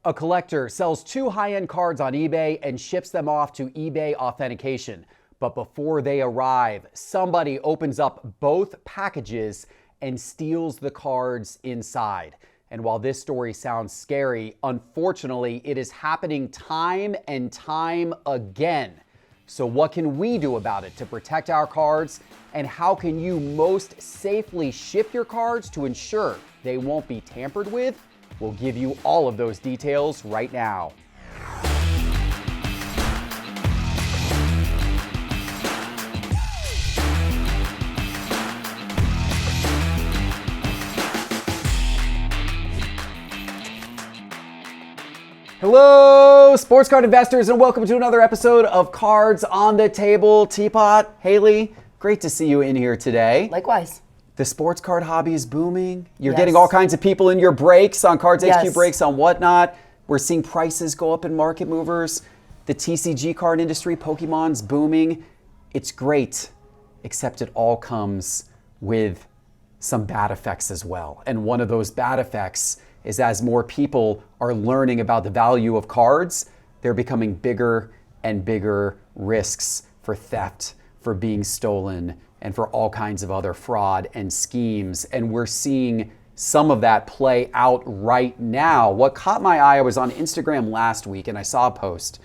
A collector sells 2 high-end cards on eBay and ships them off to eBay Authentication. But before they arrive, somebody opens up both packages and steals the cards inside. And while this story sounds scary, unfortunately, it is happening time and time again. So what can we do about it to protect our cards? And how can you most safely ship your cards to ensure they won't be tampered with? We'll give you all of those details right now. Hello, sports card investors, and welcome to another episode of Cards on the Table. Teapot, Haley, great to see you in here today. Likewise. The sports card hobby is booming. You're getting all kinds of people in your breaks on Cards HQ breaks on whatnot. We're seeing prices go up in market movers. The TCG card industry, Pokemon's booming. It's great, except it all comes with some bad effects as well. And one of those bad effects is as more people are learning about the value of cards, they're becoming bigger and bigger risks for theft, for being stolen, and for all kinds of other fraud and schemes. And we're seeing some of that play out right now. What caught my eye, I was on Instagram last week and I saw a post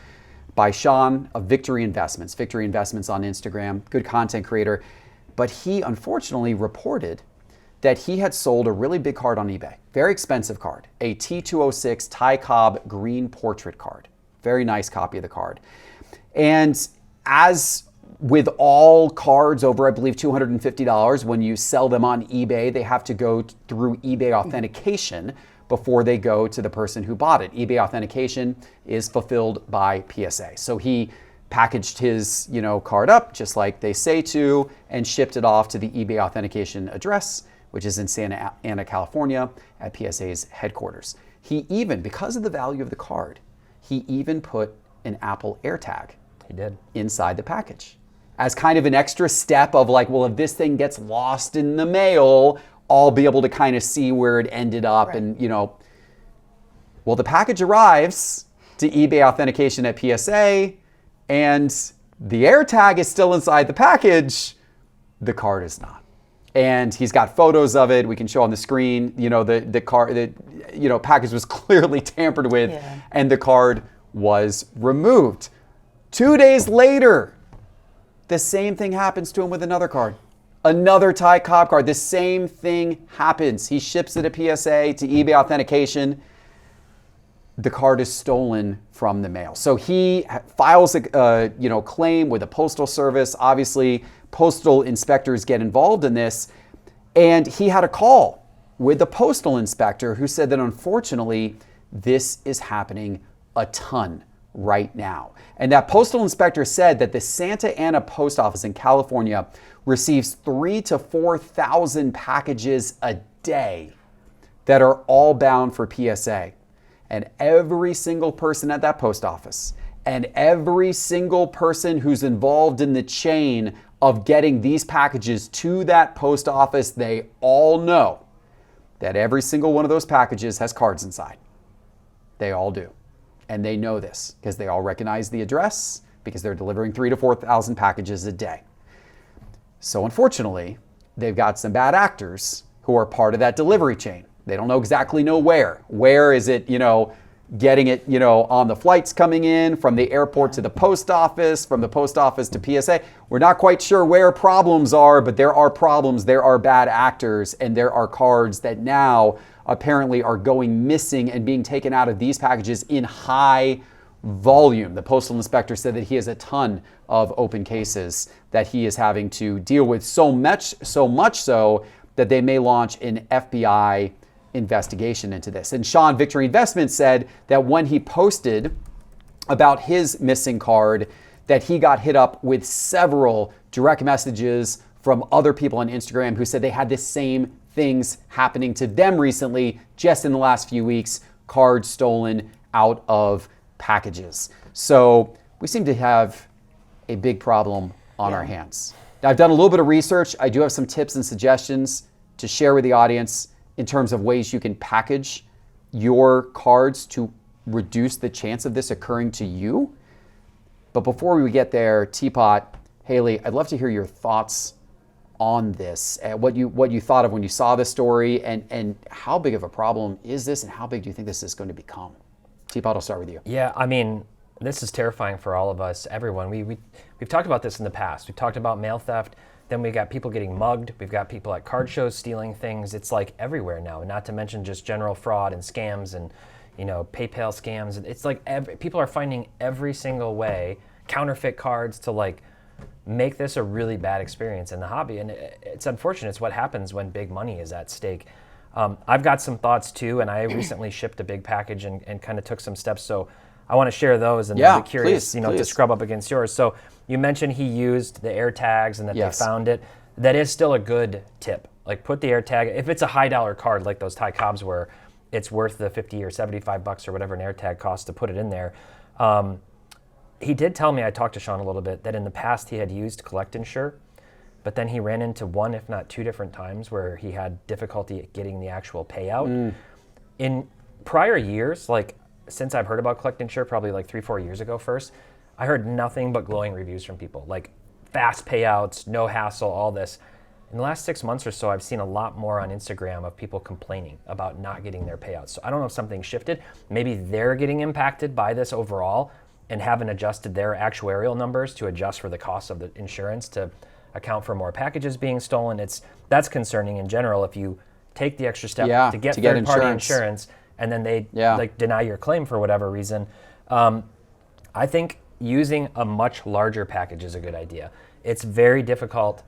by Sean of Victory Investments on Instagram, good content creator. But he unfortunately reported that he had sold a really big card on eBay, very expensive card, a T206 Ty Cobb green portrait card. Very nice copy of the card. And as with all cards over, I believe, $250, when you sell them on eBay, they have to go through eBay Authentication before they go to the person who bought it. eBay Authentication is fulfilled by PSA. So he packaged his, card up just like they say to, and shipped it off to the eBay Authentication address, which is in Santa Ana, California, at PSA's headquarters. He even, because of the value of the card, he even put an Apple AirTag inside the package as kind of an extra step of like, well, if this thing gets lost in the mail, I'll be able to kind of see where it ended up. Right. And, well, the package arrives to eBay Authentication at PSA and the AirTag is still inside the package. The card is not. And he's got photos of it. We can show on the screen, the card, package was clearly tampered with and the card was removed. 2 days later, the same thing happens to him with another card. Another Ty Cobb card. The same thing happens. He ships it at PSA to eBay Authentication. The card is stolen from the mail. So he files a claim with the Postal Service. Obviously, postal inspectors get involved in this. And he had a call with the postal inspector who said that unfortunately, this is happening a ton right now. And that postal inspector said that the Santa Ana post office in California receives 3,000 to 4,000 packages a day that are all bound for PSA. And every single person at that post office and every single person who's involved in the chain of getting these packages to that post office, they all know that every single one of those packages has cards inside. They all do. And they know this because they all recognize the address because they're delivering 3,000 to 4,000 packages a day. So unfortunately, they've got some bad actors who are part of that delivery chain. They don't exactly know where. Where is it, getting it, on the flights coming in from the airport to the post office, from the post office to PSA. We're not quite sure where problems are, but there are problems, there are bad actors, and there are cards that now apparently are going missing and being taken out of these packages in high volume. The postal inspector said that he has a ton of open cases that he is having to deal with, so much so that they may launch an FBI investigation into this. And Sean, Victory Investments, said that when he posted about his missing card, that he got hit up with several direct messages from other people on Instagram who said they had the same things happening to them recently, just in the last few weeks, cards stolen out of packages. So we seem to have a big problem on our hands. Now, I've done a little bit of research. I do have some tips and suggestions to share with the audience in terms of ways you can package your cards to reduce the chance of this occurring to you. But before we get there, Teapot, Haley, I'd love to hear your thoughts on this, what you thought of when you saw this story, and how big of a problem is this, and how big do you think this is going to become? Teapot, I'll start with you. Yeah, I mean, this is terrifying for all of us, everyone. We've talked about this in the past. We've talked about mail theft. Then we got people getting mugged. We've got people at card shows stealing things. It's like everywhere now, not to mention just general fraud and scams and, PayPal scams. It's like people are finding every single way, counterfeit cards, to like make this a really bad experience in the hobby. And it's unfortunate. It's what happens when big money is at stake. I've got some thoughts too, and I recently shipped a big package and kind of took some steps. So I want to share those, and I'd be curious, please. To scrub up against yours. So you mentioned he used the air tags and that they found it. That is still a good tip. Like, put the air tag, if it's a high dollar card like those Ty Cobbs were, it's worth the $50 or $75 or whatever an air tag costs to put it in there. He did tell me, I talked to Sean a little bit, that in the past he had used Collect Insure, but then he ran into one, if not two different times where he had difficulty getting the actual payout. In prior years, like since I've heard about Collect Insure, probably like 3-4 years ago first, I heard nothing but glowing reviews from people, like fast payouts, no hassle, all this. In the last 6 months or so, I've seen a lot more on Instagram of people complaining about not getting their payouts. So I don't know if something shifted. Maybe they're getting impacted by this overall and haven't adjusted their actuarial numbers to adjust for the cost of the insurance to account for more packages being stolen. That's concerning in general if you take the extra step to get third-party insurance and then they like deny your claim for whatever reason. I think using a much larger package is a good idea. It's very difficult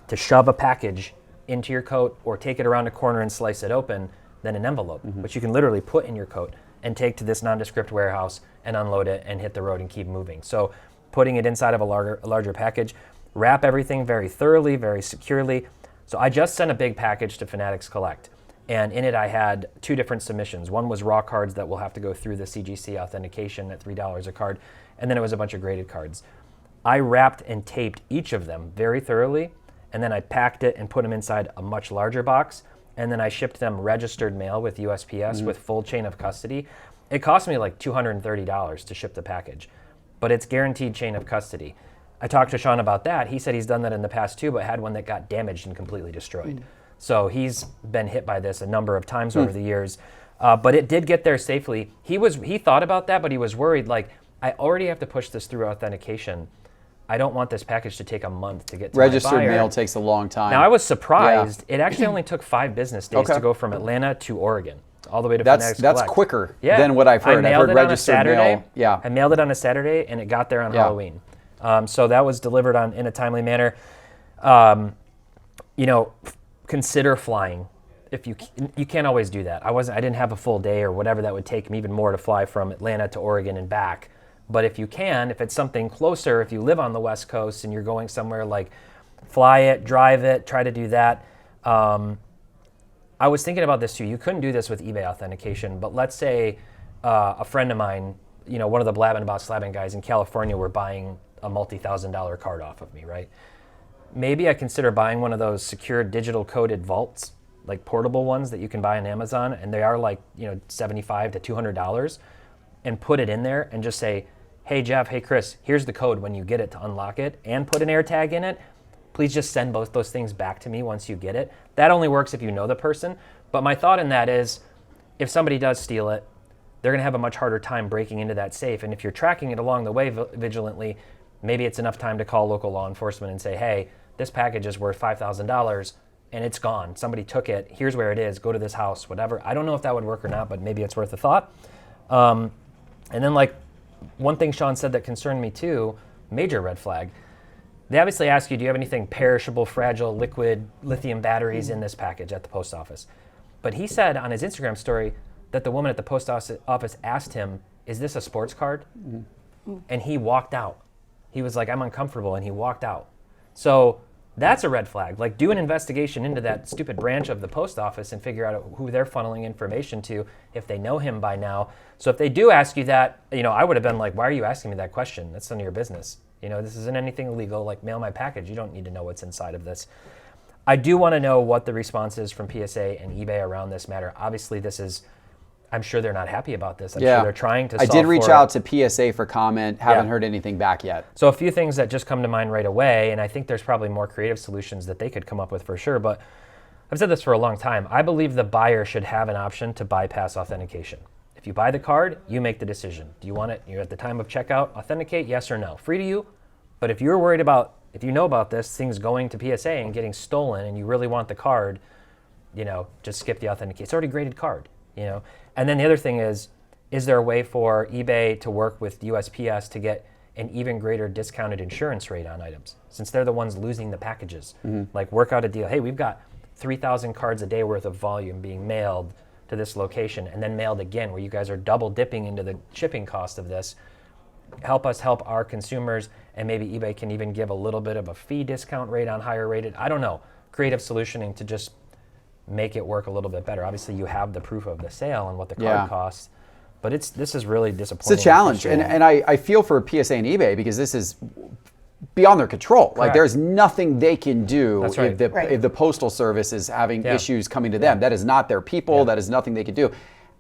to shove a package into your coat or take it around a corner and slice it open than an envelope, which you can literally put in your coat and take to this nondescript warehouse and unload it and hit the road and keep moving. So putting it inside of a larger package, wrap everything very thoroughly, very securely. So I just sent a big package to Fanatics Collect, and in it I had 2 different submissions. One was raw cards that will have to go through the CGC authentication at $3 a card, and then it was a bunch of graded cards. I wrapped and taped each of them very thoroughly, and then I packed it and put them inside a much larger box, and then I shipped them registered mail with USPS with full chain of custody. It cost me like $230 to ship the package, but it's guaranteed chain of custody. I talked to Sean about that. He said he's done that in the past too, but had one that got damaged and completely destroyed. So he's been hit by this a number of times over the years, but it did get there safely. He thought about that, but he was worried, like, I already have to push this through authentication. I don't want this package to take a month to get to Registered my buyer. mail takes a long time. Now, I was surprised. It actually only took 5 business days to go from Atlanta to Oregon, all the way to Fanatics Collect. That's quicker than what I've heard. I mailed it on a registered Saturday. mail. I mailed it on a Saturday, and it got there on Halloween. So that was delivered in a timely manner. Consider flying. If you can't always do that. I didn't have a full day or whatever that would take me, even more, to fly from Atlanta to Oregon and back. But if you can, if it's something closer, if you live on the West Coast and you're going somewhere, like, fly it, drive it, try to do that. I was thinking about this too. You couldn't do this with eBay authentication, but let's say a friend of mine, one of the blabbing about slabbing guys in California were buying a multi-$1,000 card off of me, right? Maybe I consider buying one of those secure digital coded vaults, like portable ones that you can buy on Amazon, and they are like, $75 to $200, and put it in there and just say, hey Jeff, hey Chris, here's the code when you get it to unlock it, and put an air tag in it. Please just send both those things back to me once you get it. That only works if you know the person. But my thought in that is, if somebody does steal it, they're gonna have a much harder time breaking into that safe. And if you're tracking it along the way vigilantly, maybe it's enough time to call local law enforcement and say, hey, this package is worth $5,000 and it's gone. Somebody took it. Here's where it is. Go to this house, whatever. I don't know if that would work or not, but maybe it's worth a thought. And then, like, one thing Sean said that concerned me too, major red flag. They obviously ask you, do you have anything perishable, fragile, liquid, lithium batteries in this package at the post office? But he said on his Instagram story that the woman at the post office asked him, is this a sports card? And he walked out. He was like, I'm uncomfortable, and he walked out. So that's a red flag. Like, do an investigation into that stupid branch of the post office and figure out who they're funneling information to, if they know him by now. So if they do ask you that, I would have been like, why are you asking me that question? That's none of your business. This isn't anything illegal. Like, mail my package. You don't need to know what's inside of this. I do want to know what the response is from PSA and eBay around this matter. Obviously, I'm sure they're not happy about this. I'm sure they're trying to solve I did reach for out to PSA for comment. Haven't heard anything back yet. So a few things that just come to mind right away, and I think there's probably more creative solutions that they could come up with for sure, but I've said this for a long time. I believe the buyer should have an option to bypass authentication. If you buy the card, you make the decision. Do you want it, you're at the time of checkout, authenticate, yes or no? Free to you, but if you're worried about, if you know about this, things going to PSA and getting stolen and you really want the card, just skip the authentication. It's already graded card, And then the other thing is there a way for eBay to work with USPS to get an even greater discounted insurance rate on items? Since they're the ones losing the packages. Like work out a deal. Hey, we've got 3,000 cards a day worth of volume being mailed to this location and then mailed again, where you guys are double dipping into the shipping cost of this. Help us help our consumers, and maybe eBay can even give a little bit of a fee discount rate on higher rated. I don't know. Creative solutioning to just make it work a little bit better. Obviously, you have the proof of the sale and what the card costs, but this is really disappointing. It's a challenge, and I feel for PSA and eBay because this is beyond their control. Correct. Like there's nothing they can do if the Postal Service is having issues coming to them. That is not their people. That is nothing they can do.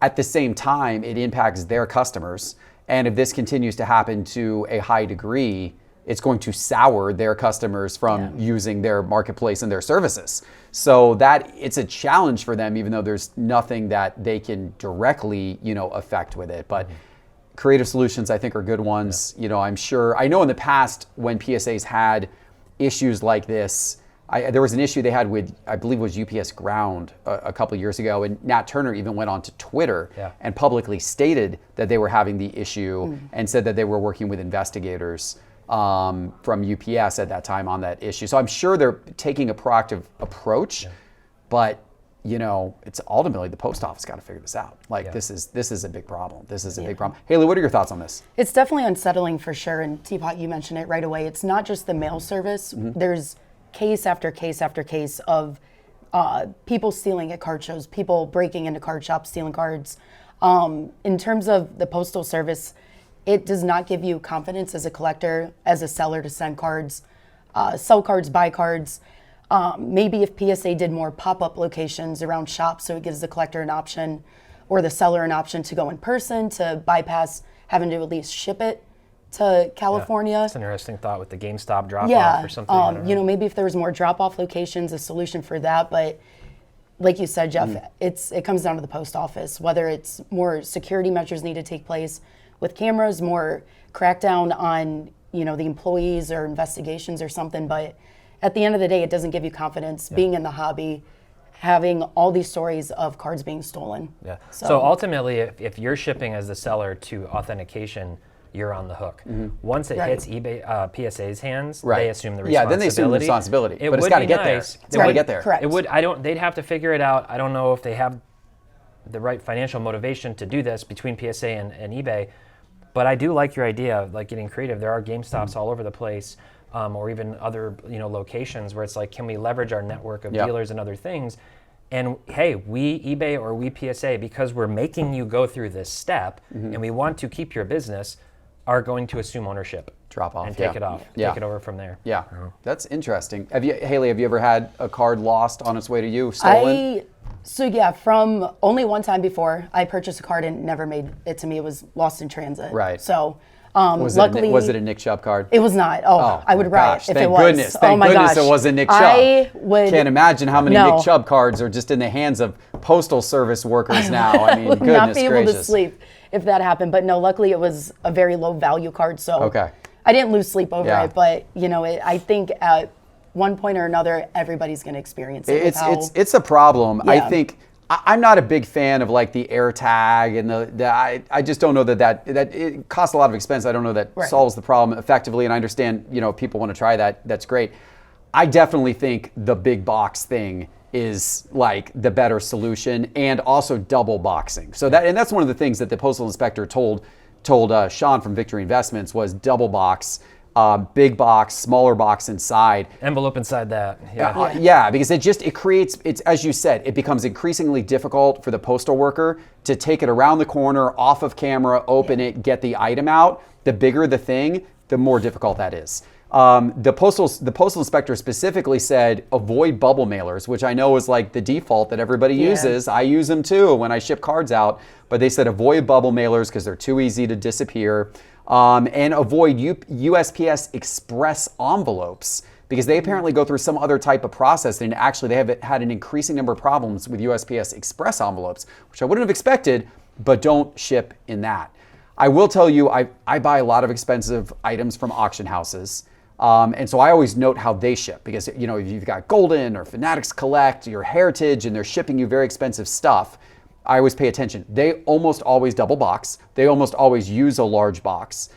At the same time, it impacts their customers. And if this continues to happen to a high degree, it's going to sour their customers from using their marketplace and their services. So that it's a challenge for them, even though there's nothing that they can directly, affect with it. But creative solutions, I think, are good ones. I'm sure. I know in the past when PSAs had issues like this, there was an issue they had with, I believe it was UPS Ground a couple of years ago, and Nat Turner even went on to Twitter and publicly stated that they were having the issue and said that they were working with investigators from UPS at that time on that issue. So I'm sure they're taking a proactive approach, but it's ultimately the post office got to figure this out. This is a big problem. This is a big problem. Haley, what are your thoughts on this? It's definitely unsettling for sure. And Teapot, you mentioned it right away. It's not just the mail service. There's case after case after case of people stealing at card shows, people breaking into card shops, stealing cards. In terms of the Postal Service, it does not give you confidence as a collector, as a seller to send cards, sell cards, buy cards. Maybe if PSA did more pop-up locations around shops, so it gives the collector an option or the seller an option to go in person to bypass having to at least ship it to California. That's an interesting thought with the GameStop drop-off or something. Maybe if there was more drop-off locations, a solution for that. But like you said, Jeff, it comes down to the post office, whether it's more security measures need to take place with cameras, more crackdown on, the employees or investigations or something. But at the end of the day, it doesn't give you confidence being in the hobby, having all these stories of cards being stolen. Yeah. So ultimately, if you're shipping as the seller to authentication, you're on the hook. Once it hits eBay, PSA's hands, they assume the responsibility. Yeah, then they assume the responsibility. But it's got to get there. It's got to get there. Correct. They'd have to figure it out. I don't know if they have the right financial motivation to do this between PSA and eBay, but I do like your idea of getting creative. There are GameStops all over the place, or even other locations where it's like, can we leverage our network of dealers and other things? And hey, we eBay or we PSA, because we're making you go through this step and we want to keep your business, are going to assume ownership. Drop off. And take it off. Take it over from there. Yeah. That's interesting. Haley, have you ever had a card lost on its way to you, stolen? From only one time before, I purchased a card and never made it to me. It was lost in transit. Right. So luckily, was it a Nick Chubb card? It was not. I would riot if it was. Thank goodness it wasn't Nick Chubb. Can't imagine how many Nick Chubb cards are just in the hands of Postal Service workers now. I mean, goodness not be able gracious. to sleep if that happened. But no, luckily it was a very low value card, so I didn't lose sleep over it. But I think at one point or another, everybody's going to experience it. It's a problem. I think I'm not a big fan of the air tag and I just don't know that it costs a lot of expense. I don't know that solves the problem effectively. And I understand people want to try that. That's great. I definitely think the big box thing is the better solution, and also double boxing. So that's one of the things that the postal inspector told Sean from Victory Investments was double box. Big box, smaller box inside. Envelope inside that. Because it creates, as you said, it becomes increasingly difficult for the postal worker to take it around the corner, off of camera, open it, get the item out. The bigger the thing, the more difficult that is. The postal inspector specifically said avoid bubble mailers, which I know is like the default that everybody uses. I use them too when I ship cards out, but they said avoid bubble mailers because they're too easy to disappear, and avoid USPS Express envelopes because they apparently go through some other type of process, and actually they have had an increasing number of problems with USPS Express envelopes, which I wouldn't have expected, but don't ship in that. I will tell you, I buy a lot of expensive items from auction houses. And so I always note how they ship because, if you've got Golden or Fanatics Collect, your Heritage, and they're shipping you very expensive stuff, I always pay attention. They almost always double box. They almost always use a large box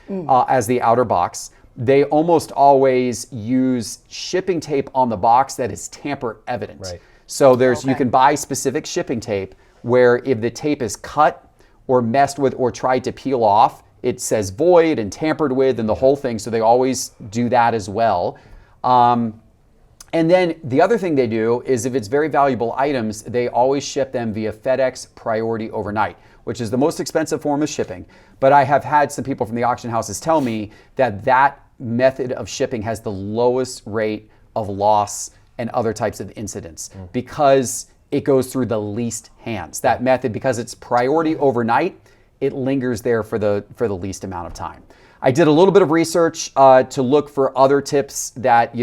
as the outer box. They almost always use shipping tape on the box that is tamper evident. Right. So you can buy specific shipping tape where if the tape is cut or messed with or tried to peel off, it says void and tampered with and the whole thing. So they always do that as well. And then the other thing they do is if it's very valuable items, they always ship them via FedEx Priority Overnight, which is the most expensive form of shipping. But I have had some people from the auction houses tell me that method of shipping has the lowest rate of loss and other types of incidents because it goes through the least hands. That method, because it's priority overnight, it lingers there for the least amount of time. I did a little bit of research to look for other tips that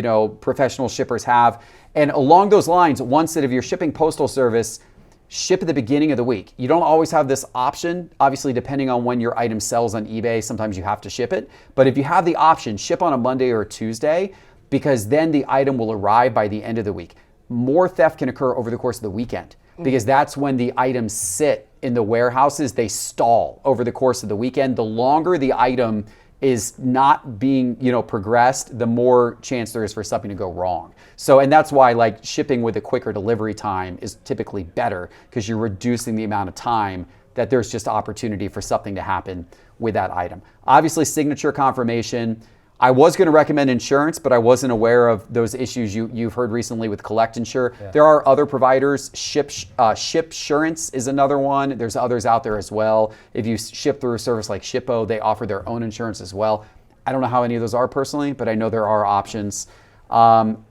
professional shippers have. And along those lines, one said if you're shipping postal service, ship at the beginning of the week. You don't always have this option. Obviously, depending on when your item sells on eBay, sometimes you have to ship it. But if you have the option, ship on a Monday or a Tuesday, because then the item will arrive by the end of the week. More theft can occur over the course of the weekend because that's when the items sit in the warehouses. They stall over the course of the weekend. The longer the item is not being, progressed, the more chance there is for something to go wrong. So, and that's why shipping with a quicker delivery time is typically better because you're reducing the amount of time that there's just opportunity for something to happen with that item. Obviously, signature confirmation. I was going to recommend insurance, but I wasn't aware of those issues you've heard recently with Collect Insure. Yeah. There are other providers. Shipsurance is another one. There's others out there as well. If you ship through a service like Shippo, they offer their own insurance as well. I don't know how any of those are personally, but I know there are options. And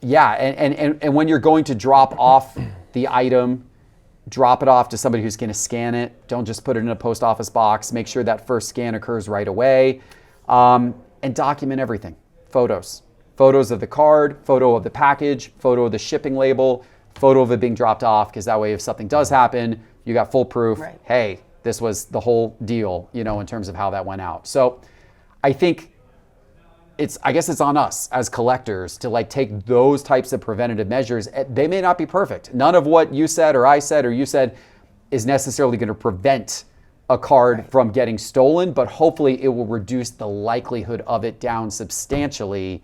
when you're going to drop off the item, drop it off to somebody who's going to scan it. Don't just put it in a post office box. Make sure that first scan occurs right away. And document everything. Photos of the card, photo of the package, photo of the shipping label, photo of it being dropped off, because that way if something does happen, you got full proof. Right. Hey, this was the whole deal, in terms of how that went out. So I think I guess it's on us as collectors to take those types of preventative measures. They may not be perfect. None of what you said or I said or you said is necessarily going to prevent a card from getting stolen, but hopefully it will reduce the likelihood of it down substantially.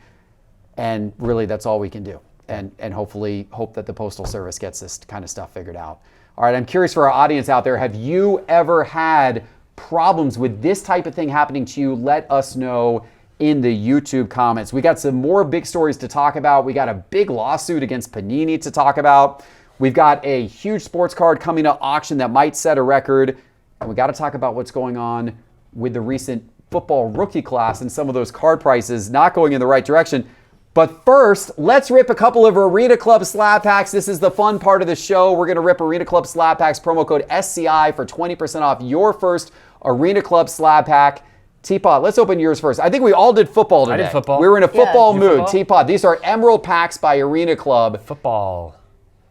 And really that's all we can do. And hopefully hope that the Postal Service gets this kind of stuff figured out. All right, I'm curious for our audience out there, have you ever had problems with this type of thing happening to you? Let us know in the YouTube comments. We got some more big stories to talk about. We got a big lawsuit against Panini to talk about. We've got a huge sports card coming to auction that might set a record. And we got to talk about what's going on with the recent football rookie class and some of those card prices not going in the right direction. But first, let's rip a couple of Arena Club slab packs. This is the fun part of the show. We're going to rip Arena Club slab packs, promo code SCI for 20% off your first Arena Club slab pack. Teapot, let's open yours first. I think we all did football today. I did football. We were in a football mood. Teapot, these are Emerald packs by Arena Club. Football.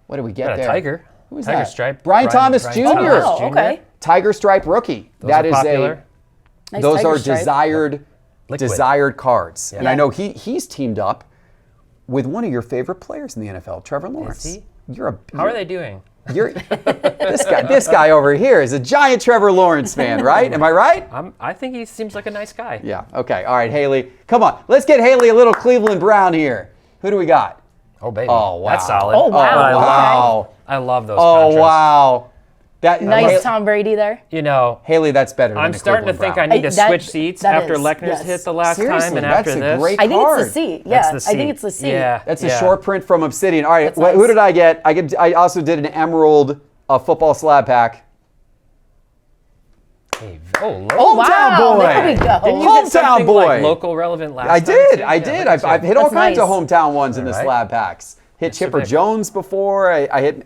What did we get got there? A Tiger. Who is Tiger that? Stripe. Brian Thomas Jr. Oh, wow, okay. Tiger Stripe rookie. Those are popular. Nice those Tiger are Stripe. desired cards. Yeah. And I know he's teamed up with one of your favorite players in the NFL, Trevor Lawrence. Is he? How are they doing? This guy over here is a giant Trevor Lawrence fan, right? Am I right? I think he seems like a nice guy. Yeah. Okay. All right, Haley. Come on. Let's get Haley a little Cleveland Brown here. Who do we got? Oh, baby. Oh, wow. That's solid. Oh, wow. Wow. I love those Oh, contrasts. wow. Nice Tom Brady there. Haley, that's better than I'm the starting to Cleveland think I Brown. need to switch seats after is, Lechner's yes. hit the last Seriously, time and after that's a this. great I think card. it's the C. That's Yeah, the C. I think it's the C. Yeah. That's a short print from Obsidian. All right, That's who nice. did I get? I also did an Emerald football slab pack. Hometown wow, boy. there we go. Didn't you get Hometown something, boy. like, local relevant last I time, did. too? I Yeah, did. look at I've you. hit all That's kinds of nice. hometown ones in the All right. slab packs. Hit Mr. Chipper Vic. Jones before. I hit.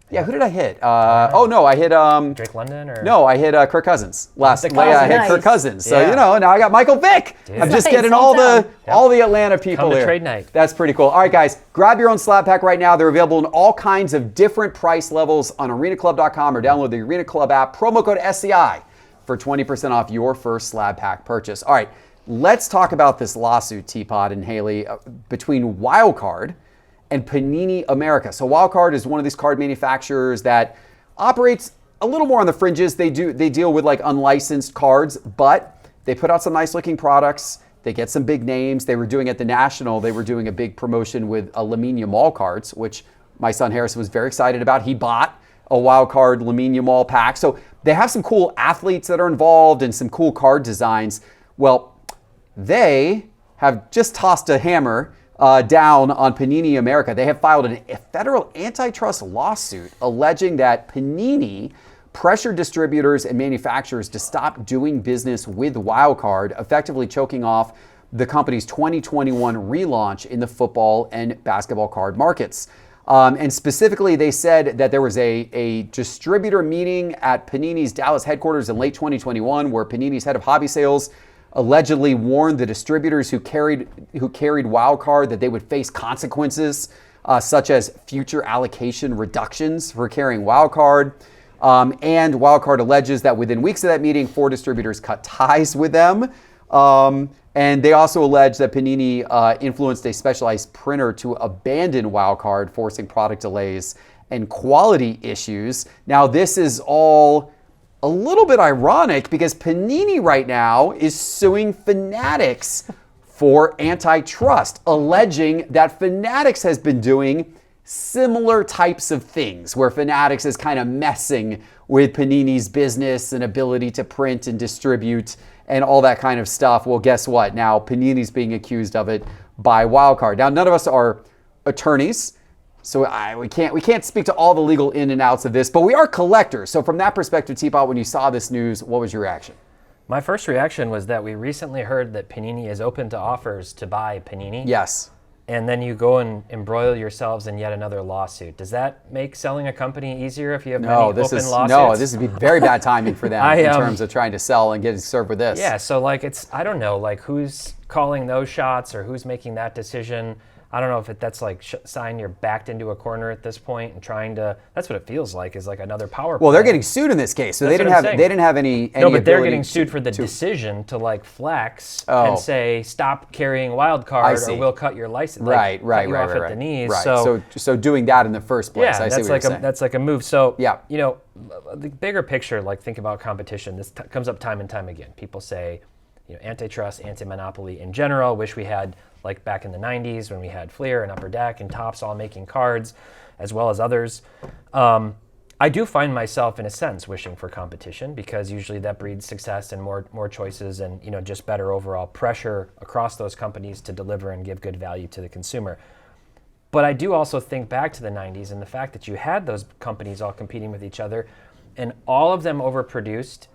Who did I hit? I hit. Drake London or No, I hit Kirk Cousins last. Vic I hit Cousins. Kirk Cousins. So Yeah. now I got Michael Vick. I'm just Nice, getting all the hometown. Atlanta people Come to here. trade night. That's pretty cool. All right, guys, grab your own slab pack right now. They're available in all kinds of different price levels on arenaclub.com or download the Arena Club app. Promo code SCI for 20% off your first slab pack purchase. All right, let's talk about this lawsuit, Teapot and Haley, between Wildcard and Panini America. So Wildcard is one of these card manufacturers that operates a little more on the fringes. They deal with like unlicensed cards, but they put out some nice looking products. They get some big names. They were doing at the National, they were doing a big promotion with Lamine Yamal cards, which my son Harrison was very excited about. He bought a Wildcard Lamine Yamal pack. So they have some cool athletes that are involved and some cool card designs. Well, they have just tossed a hammer down on Panini America. They have filed a federal antitrust lawsuit alleging that Panini pressured distributors and manufacturers to stop doing business with Wildcard, effectively choking off the company's 2021 relaunch in the football and basketball card markets. And specifically, they said that there was a distributor meeting at Panini's Dallas headquarters in late 2021 where Panini's head of hobby sales allegedly warned the distributors who carried Wildcard that they would face consequences such as future allocation reductions for carrying Wildcard. And Wildcard alleges that within weeks of that meeting, 4 distributors cut ties with them. And they also allege that Panini influenced a specialized printer to abandon Wildcard, forcing product delays and quality issues. Now, this is all a little bit ironic because Panini right now is suing Fanatics for antitrust, alleging that Fanatics has been doing similar types of things where Fanatics is kind of messing with Panini's business and ability to print and distribute and all that kind of stuff. Well, guess what? Now Panini's being accused of it by Wildcard. Now, none of us are attorneys, so we can't speak to all the legal in and outs of this, but we are collectors. So from that perspective, Teapot, when you saw this news, what was your reaction? My first reaction was that we recently heard that Panini is open to offers to buy Panini. Yes. And then you go and embroil yourselves in yet another lawsuit. Does that make selling a company easier if you have many open lawsuits? No, this would be very bad timing for them in I, terms of trying to sell and get served with this. Yeah, so like I don't know, like who's calling those shots or who's making that decision. I don't know if that's like sign you're backed into a corner at this point and trying to. That's what it feels like is like another power. Well, play. they're getting sued in this case, so That's they what I'm saying. didn't have any. No, but they're ability getting sued for the decision to like flex Oh. and say stop carrying Wildcard I or see. we'll cut your license. Right, like, cut you off right. at the knees. Right. So doing that in the first place. yeah, I see that's what like you're saying. that's like a move. So Yeah. you know, the bigger picture, like think about competition. This comes up time and time again. People say, you know, antitrust, anti-monopoly in general. Wish we had like back in the 90s when we had Fleer and Upper Deck and Topps all making cards, as well as others. I do find myself, in a sense, wishing for competition because usually that breeds success and more choices and just better overall pressure across those companies to deliver and give good value to the consumer. But I do also think back to the 90s and the fact that you had those companies all competing with each other and all of them overproduced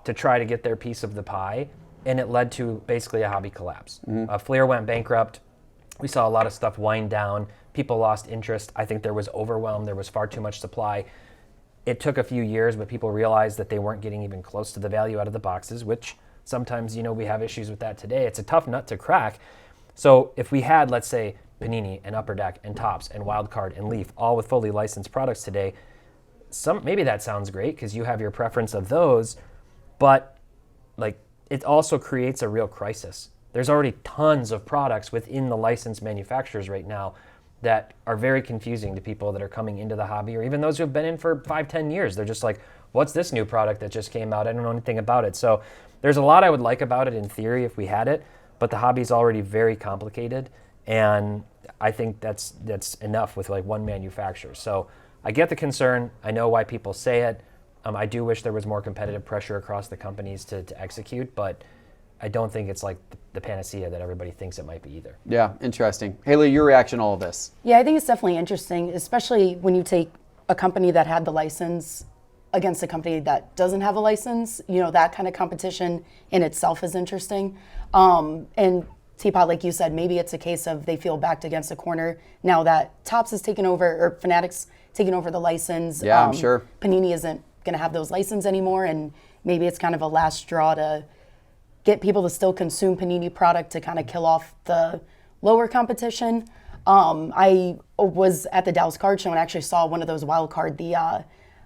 to try to get their piece of the pie, and it led to basically a hobby collapse. Fleer went bankrupt. We saw a lot of stuff wind down. People lost interest. I think there was overwhelm. There was far too much supply. It took a few years, but people realized that they weren't getting even close to the value out of the boxes, which sometimes, we have issues with that today. It's a tough nut to crack. So if we had, let's say, Panini and Upper Deck and Topps and Wildcard and Leaf, all with fully licensed products today, maybe that sounds great because you have your preference of those, but it also creates a real crisis. There's already tons of products within the licensed manufacturers right now that are very confusing to people that are coming into the hobby or even those who have been in for 5-10 years. They're just like, what's this new product that just came out? I don't know anything about it. So there's a lot I would like about it in theory if we had it, but the hobby is already very complicated, and I think that's enough with like one manufacturer. So I get the concern. I know why people say it. I do wish there was more competitive pressure across the companies to execute, but I don't think it's like the panacea that everybody thinks it might be either. Yeah, interesting. Haley, your reaction to all of this? Yeah, I think it's definitely interesting, especially when you take a company that had the license against a company that doesn't have a license. That kind of competition in itself is interesting. And Teapot, like you said, maybe it's a case of they feel backed against a corner now that Topps has taken over, or Fanatics taken over the license. Yeah, I'm sure. Panini isn't going to have those licenses anymore, and maybe it's kind of a last straw to get people to still consume Panini product to kind of kill off the lower competition. I was at the Dallas Card Show and actually saw one of those wild card,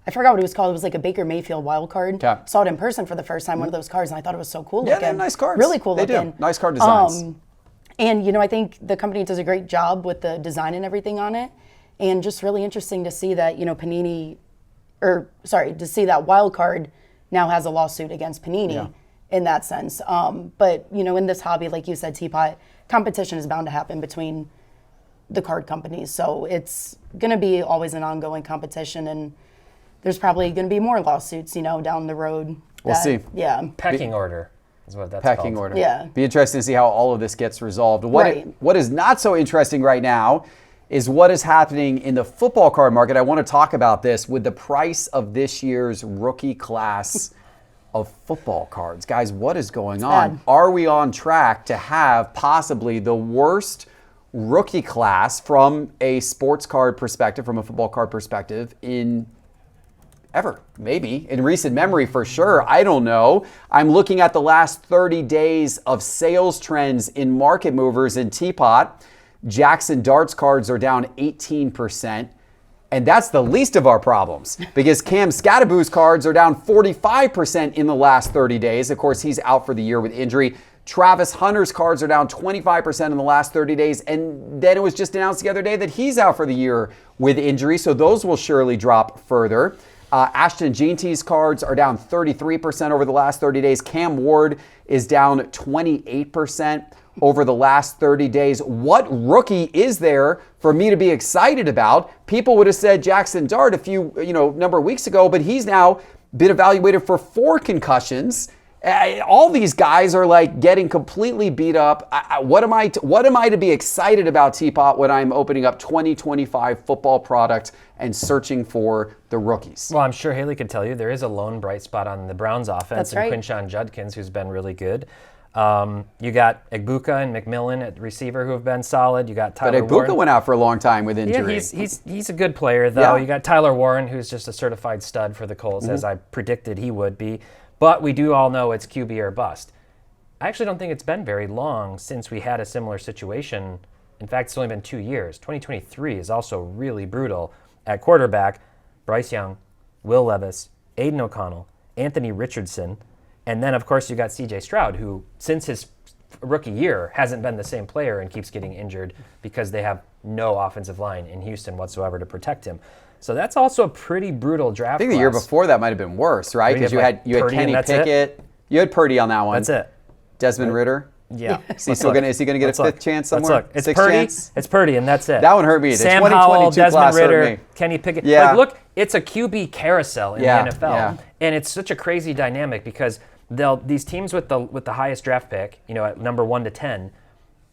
I forgot what it was called. It was like a Baker Mayfield wild card. Okay. Saw it in person for the first time, one of those cards, and I thought it was so cool looking. Yeah, they're nice cards. Really cool they looking. Do. Nice card designs. And, I think the company does a great job with the design and everything on it. And just really interesting to see that, Panini, to see that wild card now has a lawsuit against Panini in that sense. But, in this hobby, like you said, Teapot, competition is bound to happen between the card companies. So it's going to be always an ongoing competition, and there's probably going to be more lawsuits, down the road. We'll see. Yeah. Pecking order is what that's Pecking called. order. Yeah. Be interesting to see how all of this gets resolved. Right. What is not so interesting right now is what is happening in the football card market. I want to talk about this with the price of this year's rookie class of football cards. Guys, what is going on? bad. Are we on track to have possibly the worst rookie class from a sports card perspective, from a football card perspective, in ever? Maybe in recent memory, for sure. I don't know. I'm looking at the last 30 days of sales trends in market movers in Teapot. Jackson Darts cards are down 18%. And that's the least of our problems, because Cam Scattaboo's cards are down 45% in the last 30 days. Of course, he's out for the year with injury. Travis Hunter's cards are down 25% in the last 30 days. And then it was just announced the other day that he's out for the year with injury. So those will surely drop further. Ashton Jeanty's cards are down 33% over the last 30 days. Cam Ward is down 28% over the last 30 days. What rookie is there for me to be excited about? People would have said Jackson Dart a few, number of weeks ago, but he's now been evaluated for 4 concussions. All these guys are like getting completely beat up. What am I to be excited about, Teapot, when I'm opening up 2025 football product and searching for the rookies? Well, I'm sure Haley could tell you there is a lone bright spot on the Browns offense. That's right. And Quinshon Judkins, who's been really good. You got Egbuka and McMillan at receiver who have been solid. You got Tyler But Warren. Egbuka went out for a long time with injury. Yeah, he's a good player, though. Yeah. You got Tyler Warren, who's just a certified stud for the Colts, as I predicted he would be. But we do all know it's QB or bust. I actually don't think it's been very long since we had a similar situation. In fact, it's only been 2 years. 2023 is also really brutal. At quarterback, Bryce Young, Will Levis, Aiden O'Connell, Anthony Richardson, and then, of course, you got C.J. Stroud, who, since his rookie year, hasn't been the same player and keeps getting injured because they have no offensive line in Houston whatsoever to protect him. So that's also a pretty brutal draft I think the year class. before that might have been worse, right? Because you had Purdy Kenny and that's Pickett. You had Purdy on that one. That's it. Desmond Ritter. Yeah. Is he going to get a fifth chance somewhere? Let's look. It's Sixth Purdy. chance? It's Purdy, and that's it. That one hurt me. The Sam 2022 Howell, Desmond class hurt Ritter, me. Kenny Pickett. Yeah. Like, look, it's a QB carousel in Yeah, the NFL, yeah. and it's such a crazy dynamic because these teams with the highest draft pick, at number 1 to 10,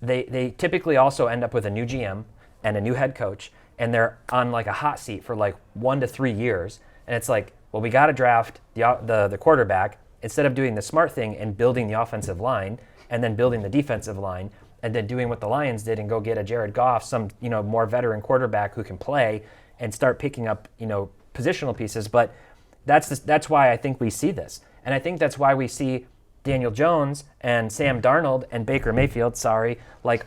they typically also end up with a new GM and a new head coach, and they're on like a hot seat for like 1 to 3 years, and it's like, well, we got to draft the quarterback instead of doing the smart thing and building the offensive line and then building the defensive line and then doing what the Lions did and go get a Jared Goff, some more veteran quarterback who can play and start picking up positional pieces. But that's why I think we see this, and I think that's why we see Daniel Jones and Sam Darnold and Baker Mayfield,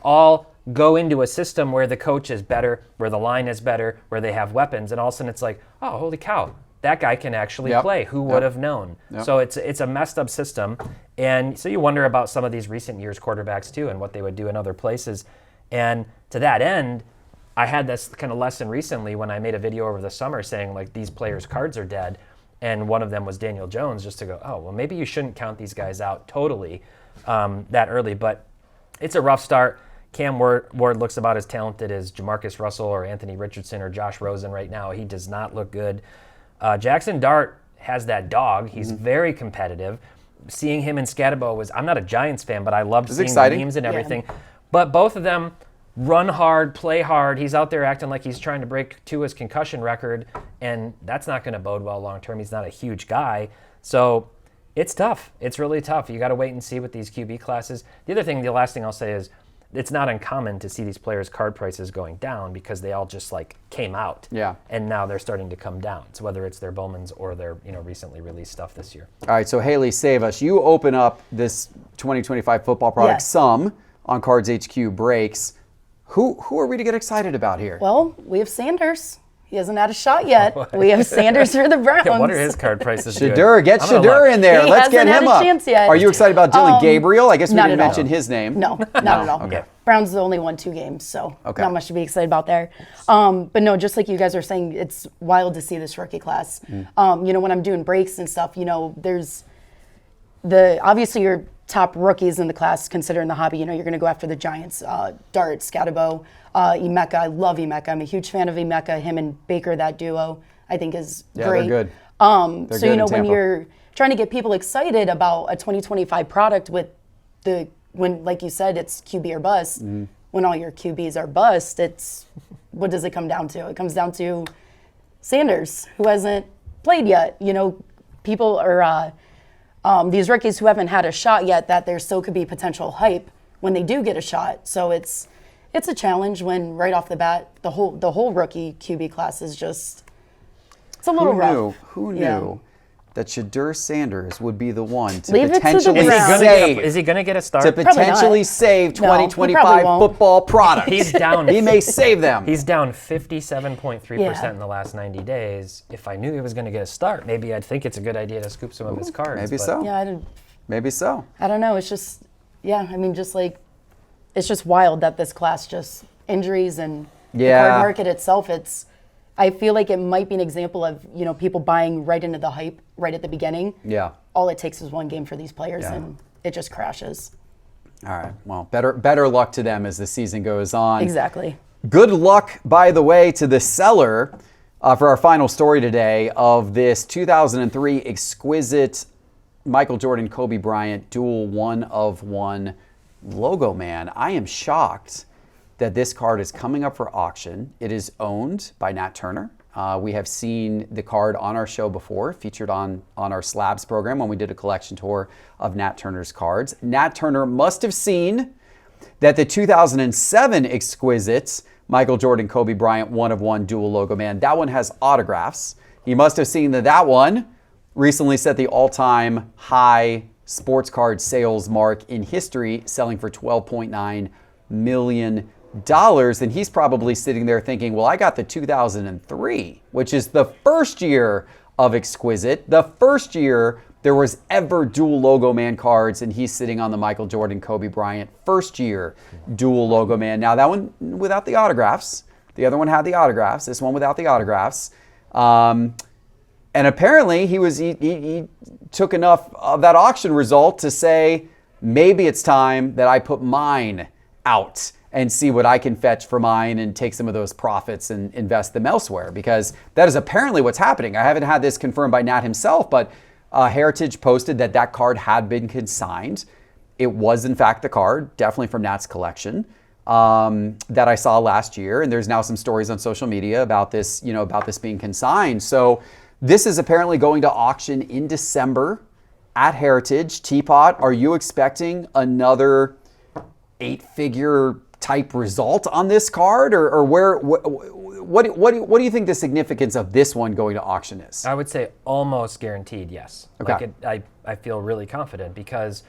all go into a system where the coach is better, where the line is better, where they have weapons, and all of a sudden it's like, oh, holy cow, that guy can actually play. Who would have known? So it's a messed up system. And so you wonder about some of these recent years quarterbacks too and what they would do in other places. And to that end, I had this kind of lesson recently when I made a video over the summer saying these players' cards are dead. And one of them was Daniel Jones, just to go, oh, well, maybe you shouldn't count these guys out totally that early. But it's a rough start. Cam Ward looks about as talented as Jamarcus Russell or Anthony Richardson or Josh Rosen right now. He does not look good. Jackson Dart has that dog. He's very competitive. Seeing him in Scatterbo I'm not a Giants fan, but I loved seeing the memes and everything. Yeah. But both of them run hard, play hard. He's out there acting like he's trying to break Tua's concussion record, and that's not going to bode well long term. He's not a huge guy. So it's tough. It's really tough. You got to wait and see with these QB classes. The last thing I'll say is it's not uncommon to see these players' card prices going down because they all just like came out. Yeah. And now they're starting to come down. So whether it's their Bowmans or their recently released stuff this year. All right, so Haley, save us. You open up this 2025 football product some on Cards HQ breaks. Who are we to get excited about here? Well, we have Sanders. He hasn't had a shot yet. We have Sanders for the Browns. Yeah, what are his card prices? Shadur, get Shadur in there. Let's get him up. Chance yet. Are you excited about Dylan Gabriel? I guess we didn't mention his name. No, not at all. Okay. Browns have only won 2 games, so not much to be excited about there. But no, just like you guys are saying, it's wild to see this rookie class. When I'm doing breaks and stuff, there's obviously your top rookies in the class considering the hobby. You're going to go after the Giants, Dart, Scatabo, Emeka. I love Emeka. I'm a huge fan of Emeka. Him and Baker, that duo, I think is great. They're good. So good in when Tampa. you're trying to get people excited about a 2025 product when, like you said, it's QB or bust, when all your QBs are bust, what does it come down to? It comes down to Sanders, who hasn't played yet. People are these rookies who haven't had a shot yet, that there still could be potential hype when they do get a shot. So it's a challenge when right off the bat, the whole rookie QB class is it's a little rough. Who knew that Shadur Sanders would be the one to Leave it to the potentially Browns. save? Is he going to get a start? To potentially not. save No, he 2025 probably won't. football products. He's down. He may save them. He's down 57.3% Yeah. in the last 90 days. If I knew he was going to get a start, maybe I'd think it's a good idea to scoop some of his cards. Maybe but so. Yeah, Maybe so. I don't know. It's just, it's just wild that this class just injuries and the card market itself. I feel like it might be an example of, people buying right into the hype right at the beginning. Yeah. All it takes is one game for these players and it just crashes. All right. Well, better luck to them as the season goes on. Exactly. Good luck, by the way, to the seller for our final story today of this 2003 exquisite Michael Jordan, Kobe Bryant dual 1-of-1 logo man. I am shocked that this card is coming up for auction. It is owned by Nat Turner. We have seen the card on our show before, featured on our Slabs program when we did a collection tour of Nat Turner's cards. Nat Turner must have seen that the 2007 exquisite Michael Jordan, Kobe Bryant 1-of-1 dual logo man, that one has autographs. He must have seen that one recently set the all-time high sports card sales mark in history, selling for $12.9 million. And he's probably sitting there thinking, well, I got the 2003, which is the first year of exquisite, the first year there was ever dual logo man cards, and he's sitting on the Michael Jordan, Kobe Bryant first year dual logo man. Now that one without the autographs, the other one had the autographs, this one without the autographs. And apparently he took enough of that auction result to say, maybe it's time that I put mine out and see what I can fetch for mine and take some of those profits and invest them elsewhere, because that is apparently what's happening. I haven't had this confirmed by Nat himself, but Heritage posted that card had been consigned. It was in fact the card, definitely from Nat's collection, that I saw last year. And there's now some stories on social media about this, about this being consigned. So this is apparently going to auction in December at Heritage. Teapot, are you expecting another 8-figure type result on this card, or what do you think the significance of this one going to auction is? I would say almost guaranteed, yes. Okay. I feel really confident, because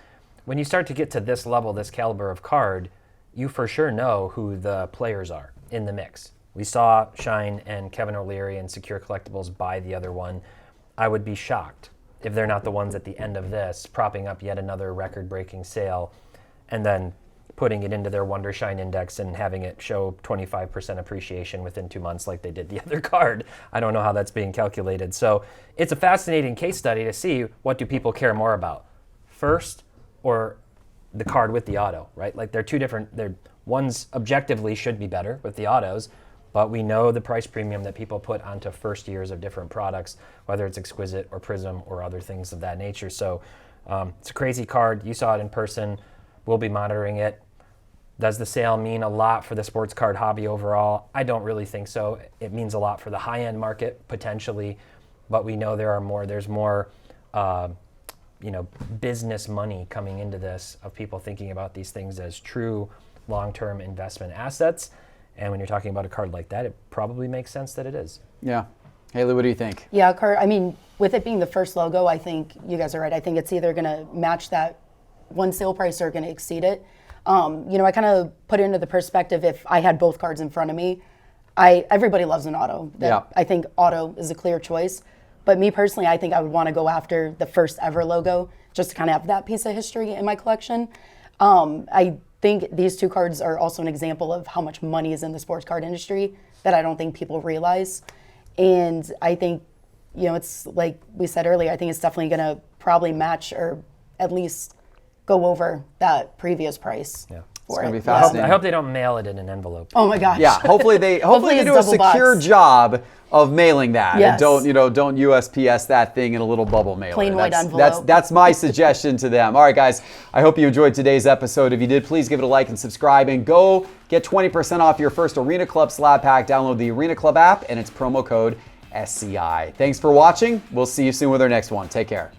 when you start to get to this level, this caliber of card, you for sure know who the players are in the mix. We saw Shine and Kevin O'Leary and Secure Collectibles buy the other one. I would be shocked if they're not the ones at the end of this propping up yet another record-breaking sale and then putting it into their Wonder Shine Index and having it show 25% appreciation within 2 months like they did the other card. I don't know how that's being calculated. So it's a fascinating case study to see, what do people care more about, first or the card with the auto, right? Like they're two different, one's objectively should be better with the autos, but we know the price premium that people put onto first years of different products, whether it's Exquisite or Prism or other things of that nature. So it's a crazy card. You saw it in person. We'll be monitoring it. Does the sale mean a lot for the sports card hobby overall? I don't really think so. It means a lot for the high-end market, potentially, but we know there's more business money coming into this, of people thinking about these things as true long-term investment assets. And when you're talking about a card like that, it probably makes sense that it is. Yeah. Haley, what do you think? Yeah, with it being the first logo, I think you guys are right. I think it's either going to match that one sale price or going to exceed it. I kind of put it into the perspective, if I had both cards in front of me, everybody loves an auto. I think auto is a clear choice. But me personally, I think I would want to go after the first ever logo, just to kind of have that piece of history in my collection. I think these two cards are also an example of how much money is in the sports card industry that I don't think people realize. And I think, it's like we said earlier, I think it's definitely going to probably match or at least go over that previous price. Yeah. It's going to be fascinating. I hope they don't mail it in an envelope. Oh my gosh. Yeah, hopefully they Hopefully do a it's double secure box. job of mailing that. Yes. And don't USPS that thing in a little bubble mailer. Plain white envelope. That's my suggestion to them. All right, guys, I hope you enjoyed today's episode. If you did, please give it a like and subscribe, and go get 20% off your first Arena Club slab pack. Download the Arena Club app, and it's promo code SCI. Thanks for watching. We'll see you soon with our next one. Take care.